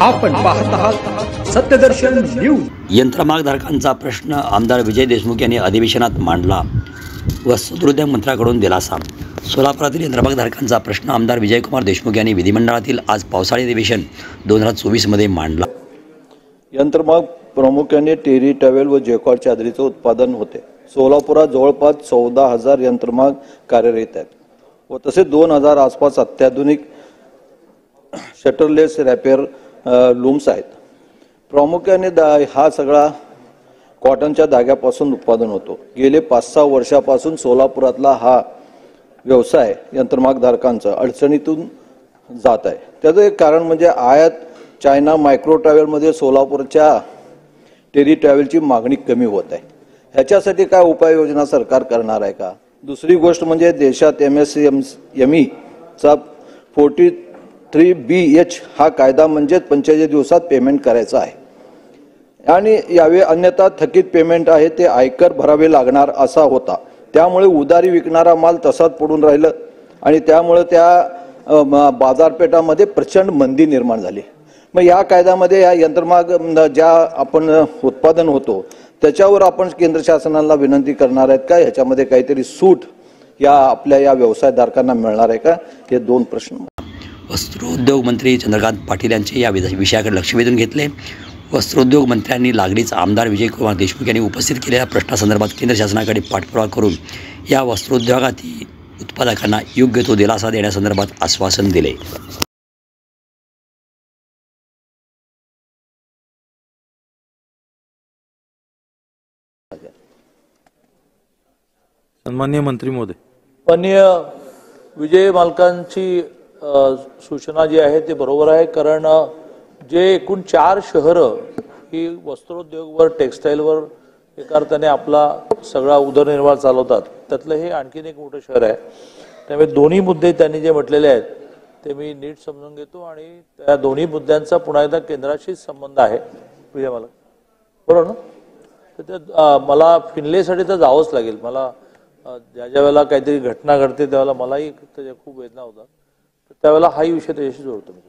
आपण पाहत आहात सत्यदर्शन न्यूज। यंत्रमागधारकांचा प्रश्न आमदार विजय देशमुख यांनी अधिवेशनात मांडला व सदृद्योग मंत्र्याकडून दिलासा। सोलापुरातील यंत्रमागधारकांचा प्रश्न आमदार विजयकुमार देशमुख यांनी विधिमंडळातील आज पावसाळी अधिवेशन 2024 मध्ये मांडला। यंत्रमाग प्रामुख्याने टेरी टॉवेल व जॅकॉर्ड चादरीचे उत्पादन होते। सोलापुरात जवळपास 14,000 यंत्रमाग कार्यरत आहेत व तसे 2,000 आसपास अत्याधुनिक शटरलेस रॅपियर लूम्स आहेत। प्रामुख्याने हा सगळा कॉटनच्या धाग्यापासून उत्पादन होतो। गेले 5-6 वर्षापासून सोलापुरातला हा व्यवसाय यंत्रमागधारकांचा अडचणीतून जात आहे। त्याचं एक कारण म्हणजे आयात चायना मायक्रो ट्रॅव्हलमध्ये सोलापूरच्या टेरी ट्रॅव्हलची मागणी कमी होत आहे। ह्याच्यासाठी काय उपाययोजना सरकार करणार आहे का? दुसरी गोष्ट म्हणजे देशात MSME चा 43BH हा कायदा म्हणजे 45 दिवसात पेमेंट करायचा आहे आणि यावे अन्यथा थकीत पेमेंट आहे ते आयकर भरावे लागणार असा होता। त्यामुळे उधारी विकणारा माल तसाच पडून राहिला आणि त्यामुळे त्या बाजारपेठामध्ये प्रचंड मंदी निर्माण झाली। मग या कायद्यामध्ये या यंत्रमाग ज्या आपण उत्पादन होतो त्याच्यावर आपण केंद्र शासनाला विनंती करणार आहेत का? ह्याच्यामध्ये काहीतरी सूट या आपल्या या व्यवसायधारकांना मिळणार आहे का? हे 2 प्रश्न। वस्त्रोद्योग मंत्री चंद्रकांत पाटील यांचे या विषयाकडे लक्ष वेधून घेतले। वस्त्रोद्योग मंत्र्यांनी लागलीच आमदार विजयकुमार देशमुख यांनी उपस्थित केलेल्या प्रश्नासंदर्भात केंद्र शासनाकडे पाठपुरावा करून या वस्त्रोद्योगातील उत्पादकांना योग्य तो दिलासा देण्यासंदर्भात आश्वासन दिले। सन्माननीय मंत्री महोदय, माननीय विजय मालकांची सूचना जी आहे ते बरोबर आहे। कारण जे एकूण 4 शहरं ही वस्त्रोद्योगवर टेक्सटाईलवर एका अर्थाने आपला सगळा उदरनिर्वाह चालवतात त्यातलं हे आणखीन एक मोठं शहर आहे। त्यामुळे दोन्ही मुद्दे त्यांनी जे म्हटलेले आहेत ते मी नीट समजून घेतो आणि त्या दोन्ही मुद्द्यांचा पुन्हा एकदा केंद्राशी संबंध आहे। विजय मालक बरोबर ना? तर मला फिनलेसाठी तर जावंच लागेल। मला ज्या वेळेला काहीतरी घटना घडते त्यावेळेला मलाही त्याच्या खूप वेदना होतात, त्यावेळेला हाही विषय त्याच्याशी जोडतो मी।